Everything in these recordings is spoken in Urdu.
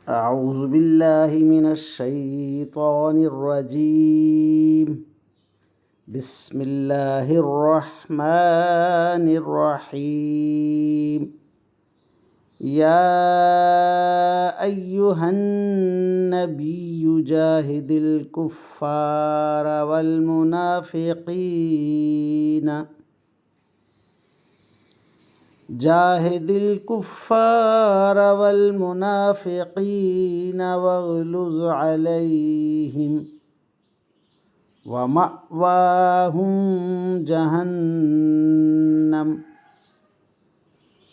أعوذ بالله من الشيطان الرجيم. بسم الله الرحمن الرحيم. يا أيها النبي جاهد الكفار والمنافقين واغلظ عليهم ومأواهم جهنم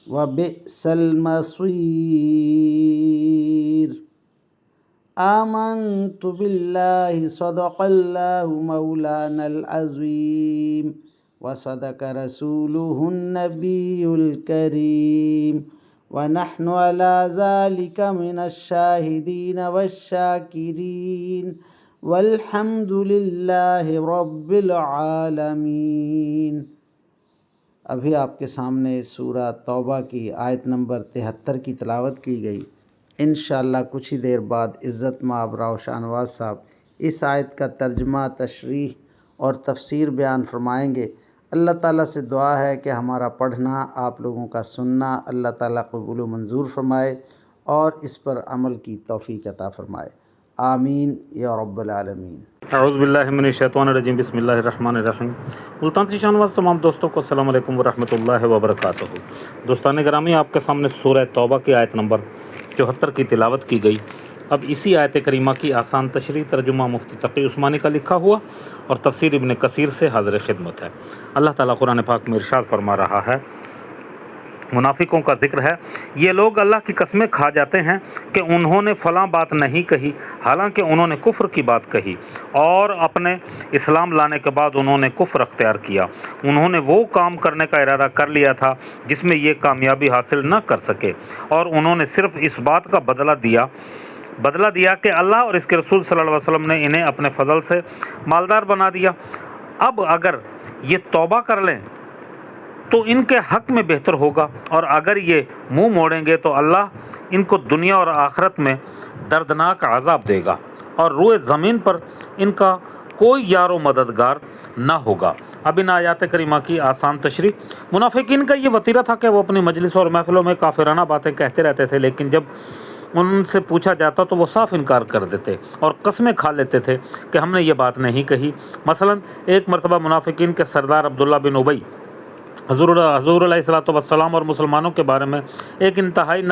وبئس المصير. آمنت بالله صدق الله مولانا العظيم وصدق رسوله النبي الكريم ونحن على ذلك من الشاهدين والشاكرين والحمد لله رب العالمین. ابھی آپ کے سامنے سورہ توبہ کی آیت نمبر 73 کی تلاوت کی گئی. انشاءاللہ کچھ ہی دیر بعد عزت مآب راؤ شاہنواز صاحب اس آیت کا ترجمہ، تشریح اور تفسیر بیان فرمائیں گے. اللہ تعالیٰ سے دعا ہے کہ ہمارا پڑھنا، آپ لوگوں کا سننا اللہ تعالیٰ قبول و منظور فرمائے اور اس پر عمل کی توفیق عطا فرمائے. آمین یا رب العالمین. اعوذ باللہ من الشیطان الرجیم. بسم اللہ الرحمن الرحیم. ملتان سے شاہنواز تمام دوستوں کو السلام علیکم ورحمۃ اللہ وبرکاتہ. دوستان گرامی، آپ کے سامنے سورہ توبہ کی آیت نمبر 74 کی تلاوت کی گئی. اب اسی آیت کریمہ کی آسان تشریح ترجمہ مفتی تقی عثمانی کا لکھا ہوا اور تفسیر ابن کثیر سے حاضر خدمت ہے. اللہ تعالیٰ قرآن پاک میں ارشاد فرما رہا ہے، منافقوں کا ذکر ہے، یہ لوگ اللہ کی قسمیں کھا جاتے ہیں کہ انہوں نے فلاں بات نہیں کہی، حالانکہ انہوں نے کفر کی بات کہی، اور اپنے اسلام لانے کے بعد انہوں نے کفر اختیار کیا. انہوں نے وہ کام کرنے کا ارادہ کر لیا تھا جس میں یہ کامیابی حاصل نہ کر سکے، اور انہوں نے صرف اس بات کا بدلہ دیا کہ اللہ اور اس کے رسول صلی اللہ علیہ وسلم نے انہیں اپنے فضل سے مالدار بنا دیا. اب اگر یہ توبہ کر لیں تو ان کے حق میں بہتر ہوگا، اور اگر یہ منہ موڑیں گے تو اللہ ان کو دنیا اور آخرت میں دردناک عذاب دے گا، اور روئے زمین پر ان کا کوئی یار و مددگار نہ ہوگا. اب ان آیات کریمہ کی آسان تشریح. منافقین کا یہ وتیرہ تھا کہ وہ اپنی مجلس اور محفلوں میں کافرانہ باتیں کہتے رہتے تھے، لیکن جب ان سے پوچھا جاتا تو وہ صاف انکار کر دیتے اور قسمیں کھا لیتے تھے کہ ہم نے یہ بات نہیں کہی. مثلا ایک مرتبہ منافقین کے سردار عبداللہ بن ابی حضور علیہ الصلوۃ والسلام اور مسلمانوں کے بارے میں ایک انتہائی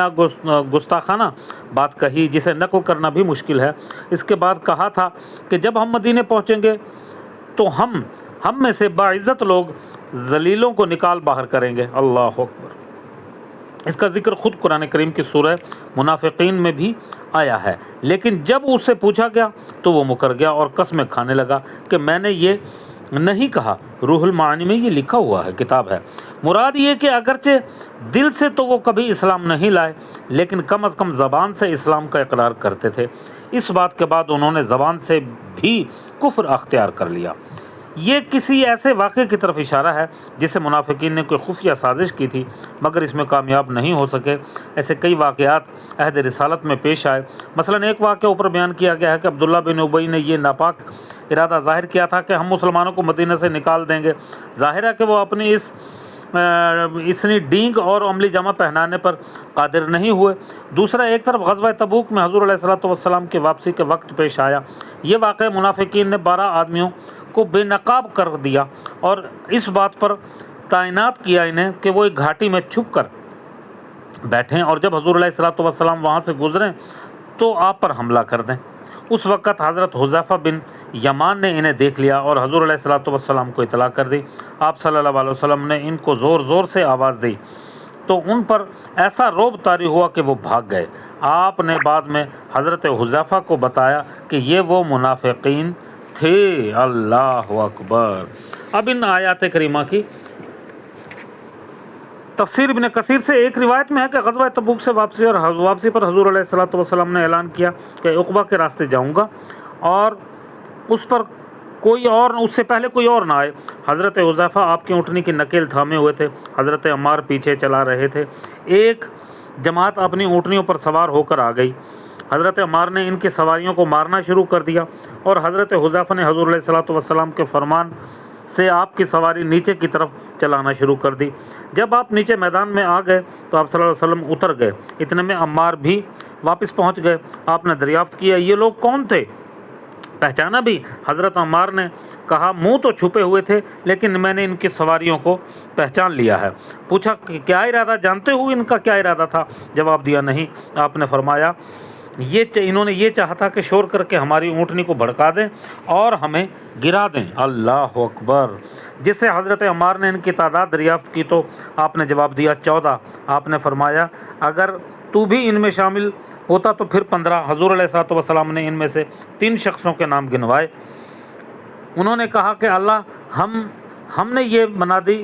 گستاخانہ بات کہی جسے نقل کرنا بھی مشکل ہے. اس کے بعد کہا تھا کہ جب ہم مدینے پہنچیں گے تو ہم میں سے باعزت لوگ ذلیلوں کو نکال باہر کریں گے. اللہ اکبر. اس کا ذکر خود قرآن کریم کی سورہ منافقین میں بھی آیا ہے، لیکن جب اس سے پوچھا گیا تو وہ مکر گیا اور قسمیں کھانے لگا کہ میں نے یہ نہیں کہا. روح المعانی میں یہ لکھا ہوا ہے، کتاب ہے. مراد یہ کہ اگرچہ دل سے تو وہ کبھی اسلام نہیں لائے، لیکن کم از کم زبان سے اسلام کا اقرار کرتے تھے. اس بات کے بعد انہوں نے زبان سے بھی کفر اختیار کر لیا. یہ کسی ایسے واقعے کی طرف اشارہ ہے جسے منافقین نے کوئی خفیہ سازش کی تھی مگر اس میں کامیاب نہیں ہو سکے. ایسے کئی واقعات عہد رسالت میں پیش آئے. مثلا ایک واقعہ اوپر بیان کیا گیا ہے کہ عبداللہ بن ابی نے یہ ناپاک ارادہ ظاہر کیا تھا کہ ہم مسلمانوں کو مدینہ سے نکال دیں گے. ظاہر ہے کہ وہ اپنی اسنی ڈینگ اور عملی جامہ پہنانے پر قادر نہیں ہوئے. دوسرا، ایک طرف غزوہ تبوک میں حضور علیہ الصلوۃ والسلام کی واپسی کے وقت پیش آیا. یہ واقعہ منافقین نے 12 آدمیوں کو بے نقاب کر دیا اور اس بات پر تعینات کیا انہیں کہ وہ ایک گھاٹی میں چھپ کر بیٹھیں اور جب حضور علیہ الصلوۃ والسلام وہاں سے گزریں تو آپ پر حملہ کر دیں. اس وقت حضرت حذیفہ بن یمان نے انہیں دیکھ لیا اور حضور علیہ الصلوۃ والسلام کو اطلاع کر دی. آپ صلی اللہ علیہ وسلم نے ان کو زور زور سے آواز دی تو ان پر ایسا رعب طاری ہوا کہ وہ بھاگ گئے. آپ نے بعد میں حضرت حذیفہ کو بتایا کہ یہ وہ منافقین تھے. اللہ اکبر. اب ان آیات کریمہ کی تفسیر ابن کثیر سے ایک روایت میں ہے کہ غزوہ تبوک سے واپسی پر حضور علیہ الصلوۃ والسلام نے اعلان کیا کہ عقبہ کے راستے جاؤں گا اور اس سے پہلے کوئی اور نہ آئے. حضرت حذیفہ آپ کی اونٹنی کی نکیل تھامے ہوئے تھے. حضرت عمار پیچھے چلا رہے تھے. ایک جماعت اپنی اونٹنیوں پر سوار ہو کر آ گئی. حضرت عمار نے ان کی سواریوں کو مارنا شروع کر دیا اور حضرت حذیفہ نے حضور علیہ الصلوۃ والسلام کے فرمان سے آپ کی سواری نیچے کی طرف چلانا شروع کر دی۔ جب آپ نیچے میدان میں آ گئے تو آپ صلی اللہ علیہ وسلم اتر گئے، اتنے میں عمار بھی واپس پہنچ گئے۔ آپ نے دریافت کیا یہ لوگ کون تھے؟ پہچانا بھی؟ حضرت عمار نے کہا منہ تو چھپے ہوئے تھے لیکن میں نے ان کی سواریوں کو پہچان لیا ہے۔ پوچھا کہ کیا ارادہ، جانتے ہو ان کا کیا ارادہ تھا؟ جواب دیا نہیں۔ آپ نے فرمایا انہوں نے یہ چاہا تھا کہ شور کر کے ہماری اونٹنی کو بھڑکا دیں اور ہمیں گرا دیں۔ اللہ اکبر! جس سے حضرت عمار نے ان کی تعداد دریافت کی تو آپ نے جواب دیا 14۔ آپ نے فرمایا اگر تو بھی ان میں شامل ہوتا تو پھر 15۔ حضور علیہ الصلوۃ والسلام نے ان میں سے 3 شخصوں کے نام گنوائے۔ انہوں نے کہا کہ اللہ ہم نے یہ منادی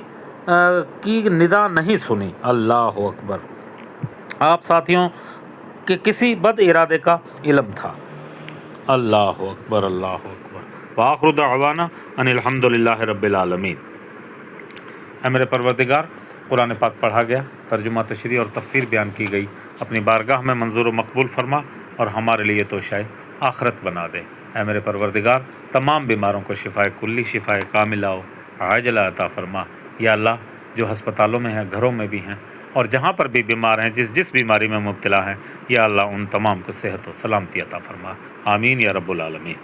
کی ندا نہیں سنی۔ اللہ اکبر! آپ ساتھیوں کہ کسی بد ارادے کا علم تھا۔ اللہ اکبر، اللہ اکبر۔ وآخر دعوانا ان الحمد للہ رب العالمین۔ اے میرے پروردگار، قرآن پاک پڑھا گیا، ترجمہ، تشریح اور تفسیر بیان کی گئی، اپنی بارگاہ میں منظور و مقبول فرما اور ہمارے لیے توشائے آخرت بنا دے۔ اے میرے پروردگار، تمام بیماروں کو شفائے کلی، شفائے کاملہ و عاجلہ عطا فرما۔ یا اللہ، جو ہسپتالوں میں ہیں، گھروں میں بھی ہیں اور جہاں پر بھی بیمار ہیں، جس بیماری میں مبتلا ہیں، یا اللہ ان تمام کو صحت و سلامتی عطا فرما۔ آمین یا رب العالمین۔